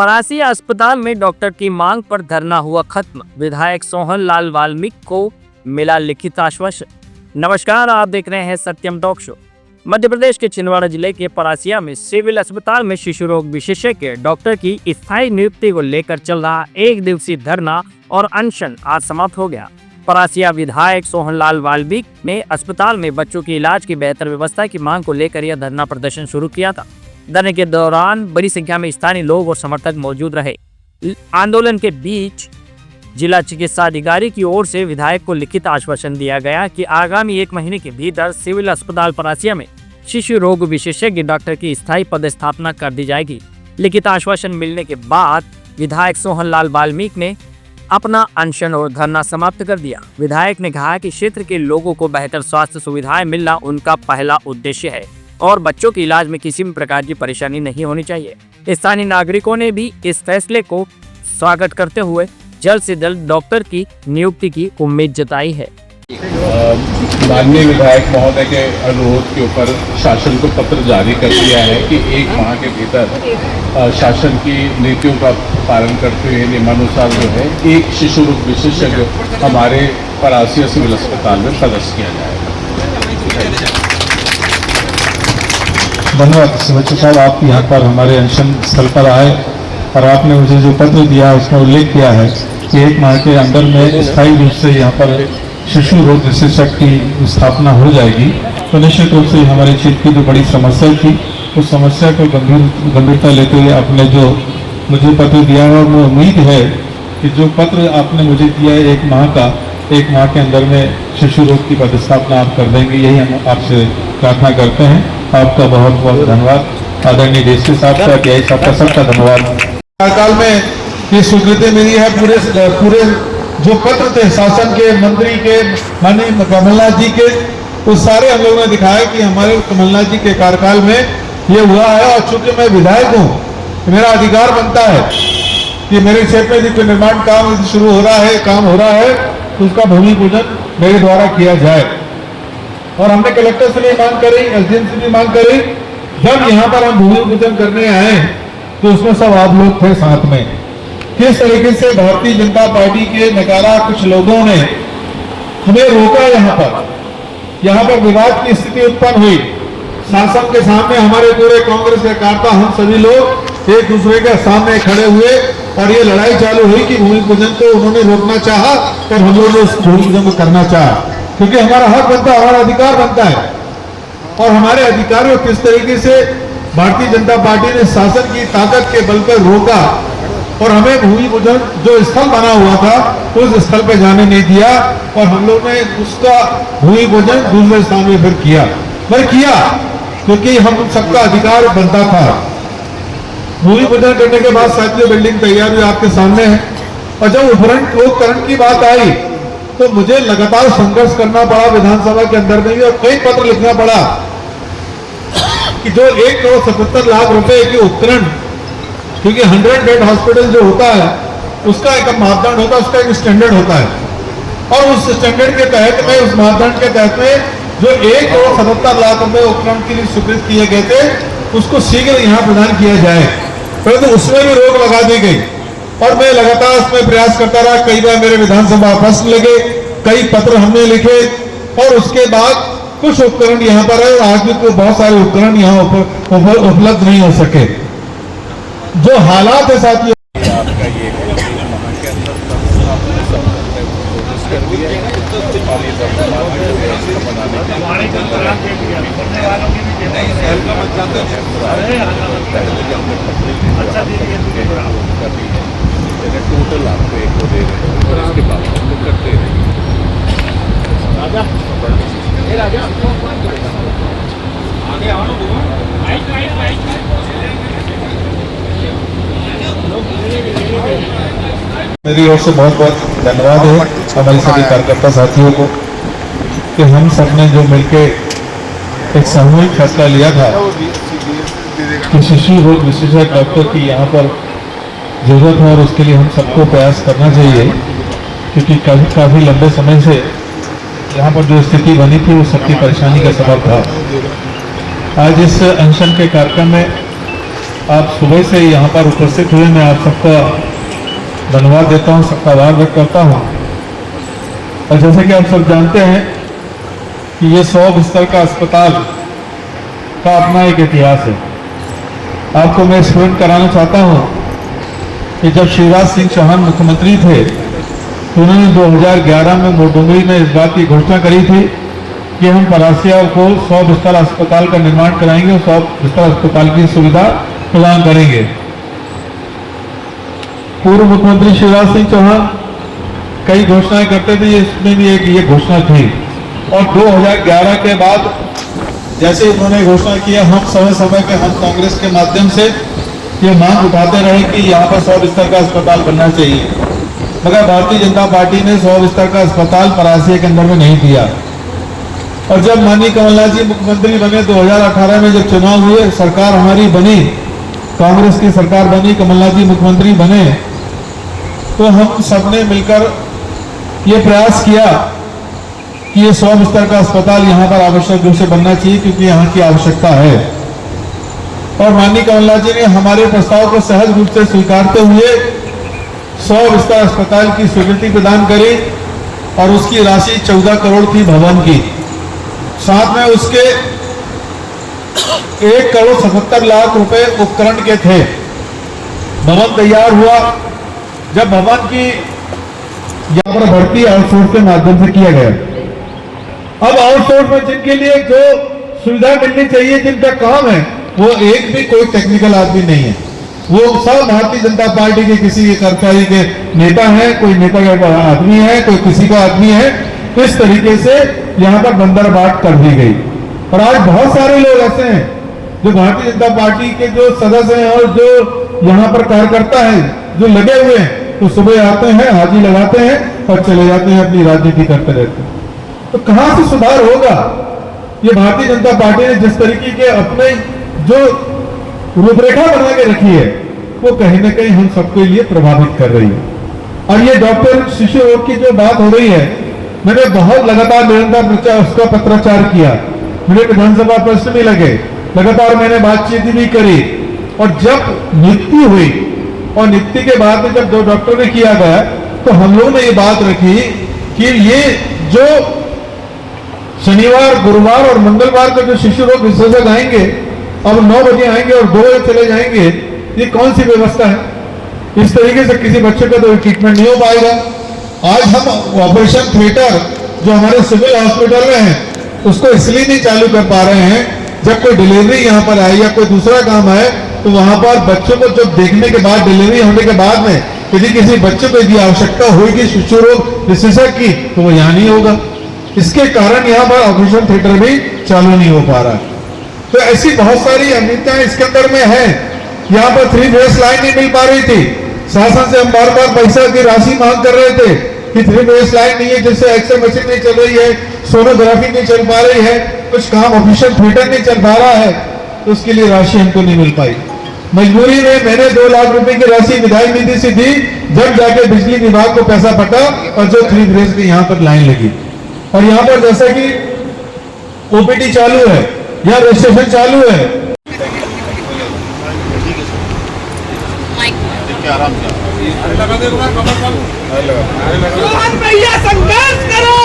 परासिया अस्पताल में डॉक्टर की मांग पर धरना हुआ खत्म। विधायक सोहन लाल वाल्मीकि को मिला लिखित आश्वासन। नमस्कार, आप देख रहे हैं सत्यम टॉक शो। मध्य प्रदेश के छिंदवाड़ा जिले के परासिया में सिविल अस्पताल में शिशु रोग विशेषज्ञ डॉक्टर की स्थायी नियुक्ति को लेकर चल रहा एक दिवसीय धरना और अनशन आज समाप्त हो गया। परासिया विधायक सोहन लाल वाल्मीकि ने अस्पताल में बच्चों के इलाज की बेहतर व्यवस्था की मांग को लेकर यह धरना प्रदर्शन शुरू किया था। धरने के दौरान बड़ी संख्या में स्थानीय लोग और समर्थक मौजूद रहे। आंदोलन के बीच जिला चिकित्सा अधिकारी की ओर से विधायक को लिखित आश्वासन दिया गया कि आगामी 1 महीने के भीतर सिविल अस्पताल परासिया में शिशु रोग विशेषज्ञ डॉक्टर की स्थायी पदस्थापना कर दी जाएगी। लिखित आश्वासन मिलने के बाद विधायक सोहन लाल वाल्मीकि ने अपना अनशन और धरना समाप्त कर दिया। विधायक ने कहा कि क्षेत्र के लोगों को बेहतर स्वास्थ्य सुविधाएं मिलना उनका पहला उद्देश्य है और बच्चों के इलाज में किसी भी प्रकार की परेशानी नहीं होनी चाहिए। स्थानीय नागरिकों ने भी इस फैसले को स्वागत करते हुए जल्द से जल्द डॉक्टर की नियुक्ति की उम्मीद जताई है। माननीय विधायक महोदय के अनुरोध के ऊपर शासन को पत्र जारी कर दिया है कि 1 माह के भीतर शासन की नीतियों का पालन करते हुए नियमानुसार जो है एक शिशु रोग विशेषज्ञ हमारे परासिया सिविल अस्पताल में पदस्थ किया जाएगा। धन्यवाद सचिव साहब, आप यहाँ पर हमारे अनशन स्थल पर आए और आपने मुझे जो पत्र दिया उसमें उल्लेख किया है कि 1 माह के अंदर में स्थायी रूप से यहाँ पर शिशु रोग विशेषज्ञ की स्थापना हो जाएगी। तो निश्चित रूप से हमारे क्षेत्र की जो बड़ी समस्या थी उस समस्या को गंभीरता लेते हुए आपने जो मुझे पत्र दिया है और मुझे उम्मीद है कि जो पत्र आपने मुझे दिया है 1 माह का, 1 माह के अंदर में शिशु रोग की पदस्थापना आप कर देंगे, यही हम आपसे प्रार्थना करते हैं। आपका बहुत बहुत धन्यवाद। आदरणीय डीएसपी साहब का, टीआई साहब का, सबका धन्यवाद। कार्यकाल में ये स्वीकृति मिली है। पूरे जो पत्र थे शासन के, मंत्री के, माननीय कमलनाथ जी के, उस सारे हम लोगों ने दिखाया कि हमारे कमलनाथ जी के कार्यकाल में ये हुआ है। और चूंकि मैं विधायक हूँ, मेरा अधिकार बनता है कि मेरे क्षेत्र में कोई निर्माण काम शुरू हो रहा है, काम हो रहा है, तो उसका भूमि पूजन मेरे द्वारा किया जाए। और हमने कलेक्टर से भी मांग करी, एसडीएम से भी मांग करी। जब यहाँ पर हम भूमि पूजन करने आए तो उसमें सब आप लोग थे साथ में। किस तरीके से भारतीय जनता पार्टी के नकारा कुछ लोगों ने हमें रोका, यहाँ पर विवाद की स्थिति उत्पन्न हुई। शासन के सामने हमारे पूरे कांग्रेस के कार्यकर्ता, हम सभी लोग एक दूसरे के सामने खड़े हुए और ये लड़ाई चालू हुई कि भूमि पूजन को उन्होंने रोकना चाहा और हम लोगों ने उस भूमि पूजन को करना चाहा, क्योंकि हमारा हक बनता है, हमारा अधिकार बनता है। और हमारे अधिकारों को किस तरीके से भारतीय जनता पार्टी ने शासन की ताकत के बल पर रोका और हमें भूमि पूजन जो स्थल बना हुआ था उस स्थल पर जाने नहीं दिया और हम लोग ने उसका भूमि पूजन दूसरे स्थान में फिर किया क्योंकि हम सबका अधिकार बनता था। भूमि पूजन करने के बाद साथियों बिल्डिंग तैयार हुई आपके सामने है। और जब उपकरण की बात आई तो मुझे लगातार संघर्ष करना पड़ा विधानसभा के अंदर में भी, और कई पत्र लिखना पड़ा कि जो 1,77,00,000 रुपए के उपकरण, क्योंकि 100 बेड हॉस्पिटल जो होता है उसका एक मापदंड होता है, उसका एक स्टैंडर्ड होता है। और उस स्टैंडर्ड के तहत में, उस मापदंड के तहत में जो 1,77,00,000 रुपए उपकरण के लिए स्वीकृत किए गए थे उसको शीघ्र यहाँ प्रदान किया जाए, परंतु उसमें भी रोक लगा दी गई। और मैं लगातार उसमें प्रयास करता रहा। कई बार मेरे विधानसभा प्रश्न लगे, कई पत्र हमने लिखे और उसके बाद कुछ उपकरण यहाँ पर है और आज भी बहुत सारे उपकरण यहाँ उपलब्ध नहीं हो सके। जो हालात है साथियों, आपका ये माह के अंदर कर दिया और ये टोटल आपको एक को दे रहे हैं और इसके बाद हम लोग करते रहेंगे। मेरी ओर से बहुत बहुत धन्यवाद है हमारे सभी कार्यकर्ता साथियों को कि हम सबने जो मिलके एक सामूहिक फैसला लिया था कि शिशु रोग विशेषज्ञ डॉक्टर की यहाँ पर जरूरत है और उसके लिए हम सबको प्रयास करना चाहिए, क्योंकि काफी लंबे समय से यहाँ पर जो स्थिति बनी थी वो सबकी परेशानी का सबब था। आज इस अनशन के कार्यक्रम में आप सुबह से ही यहाँ पर उपस्थित हुए, मैं आप सबका धन्यवाद देता हूँ, सबका आभार व्यक्त करता हूँ। और जैसे कि आप सब जानते हैं कि ये 100 बिस्तर का अस्पताल का अपना एक इतिहास है। आपको मैं स्मरण कराना चाहता हूँ कि जब शिवराज सिंह चौहान मुख्यमंत्री थे तो उन्होंने 2011 में मोरडुंगरी में इस बात की घोषणा करी थी कि हम परासिया को 100 बिस्तर अस्पताल का निर्माण कराएंगे और 100 बिस्तर अस्पताल की सुविधा प्रदान करेंगे। पूर्व मुख्यमंत्री शिवराज सिंह चौहान कई घोषणाएं करते थे, इसमें भी एक ये घोषणा थी। और 2011 के बाद जैसे उन्होंने घोषणा किया, हम समय समय पे हम कांग्रेस के माध्यम से ये मांग उठाते रहे कि यहाँ पर 100 बिस्तर का अस्पताल बनना चाहिए, मगर भारतीय जनता पार्टी ने 100 बिस्तर का अस्पताल परासिया के अंदर में नहीं दिया। और जब माननीय कमलनाथ जी मुख्यमंत्री बने 2018 में, जब चुनाव हुए, सरकार हमारी बनी, कांग्रेस की सरकार बनी, कमलनाथ जी मुख्यमंत्री बने, तो हम सबने मिलकर ये प्रयास किया कि ये 100 बिस्तर का अस्पताल यहाँ पर आवश्यक रूप से बनना चाहिए, क्योंकि यहाँ की आवश्यकता है। और माननीय कमलनाथ जी ने हमारे प्रस्ताव को सहज रूप से स्वीकारते हुए 100 बिस्तर अस्पताल की स्वीकृति प्रदान करी और उसकी राशि 14 करोड़ थी भवन की। साथ में उसके 1 करोड़ 77 लाख रुपए उपकरण के थे। भवन तैयार हुआ। जब भवन की यहाँ पर भर्ती आउटसोर्स के माध्यम से किया गया, अब आउटसोर्स में जिनके लिए जो सुविधा मिलनी चाहिए, जिनका काम है, वो एक भी कोई टेक्निकल आदमी नहीं है, वो सब भारतीय जनता पार्टी के किसी के कर्मचारी के नेता है, कोई नेता का आदमी है, कोई किसी का आदमी है। इस तरीके से यहाँ पर बंदरबाट कर दी गई। और आज बहुत सारे लोग ऐसे हैं जो भारतीय जनता पार्टी के जो सदस्य हैं और जो यहाँ पर कार्यकर्ता है, जो लगे हुए हैं, तो सुबह आते हैं, हाजिरी लगाते हैं और चले जाते हैं, अपनी राजनीति करते रहते हैं। तो कहां से सुधार होगा? ये भारतीय जनता पार्टी ने जिस तरीके के अपने जो रूपरेखा बना के रखी है, वो कहीं ना कहीं हम सबके लिए प्रभावित कर रही है। और ये डॉक्टर शिशु रोग की जो बात हो रही है, मैंने बहुत लगातार निरंतर उसका पत्राचार किया, मेरे विधानसभा प्रश्न भी लगे, लगातार मैंने बातचीत भी करी। और जब नियुक्ति हुई और नियुक्ति के बाद में जब 2 डॉक्टर ने किया गया, तो हम लोगों ने ये बात रखी कि ये जो शनिवार, गुरुवार और मंगलवार को जो शिशु रोग विशेषज्ञ आएंगे, अब 9 बजे आएंगे और 2 बजे चले जाएंगे, ये कौन सी व्यवस्था है? इस तरीके से किसी बच्चे का तो ट्रीटमेंट नहीं हो पाएगा। आज हम ऑपरेशन थिएटर जो हमारे सिविल हॉस्पिटल में है, उसको इसलिए नहीं चालू कर पा रहे हैं, जब कोई डिलीवरी यहाँ पर आए या कोई दूसरा काम आए, तो वहां पर बच्चों को जब देखने के बाद, डिलीवरी होने के बाद में यदि किसी बच्चे को यदि आवश्यकता होगी शिशु रोग विशेषज्ञ की, तो वो यहाँ नहीं होगा। इसके कारण यहाँ पर ऑपरेशन थिएटर भी चालू नहीं हो पा रहा। तो ऐसी बहुत सारी अनियमितताएं इसके अंदर में है। यहाँ पर 3 फेस लाइन नहीं मिल पा रही थी। शासन से हम बार बार पैसा की राशि मांग कर रहे थे कि 3 फेस लाइन नहीं है, जिससे एक्सरे मशीन नहीं चल रही है, सोनोग्राफी नहीं चल पा रही है, कुछ काम ऑपरेशन थिएटर नहीं चल पा रहा है, तो उसके लिए राशि हमको नहीं मिल पाई। मजबूरी में मैंने 2 लाख रुपए की राशि विधायक निधि से दी, जब जाके बिजली विभाग को पैसा पटा और जो 3 फेस की यहाँ पर लाइन लगी। और यहाँ पर जैसा कि ओपीडी चालू है, यहाँ रजिस्ट्रेशन चालू है, भैया संघर्ष करो,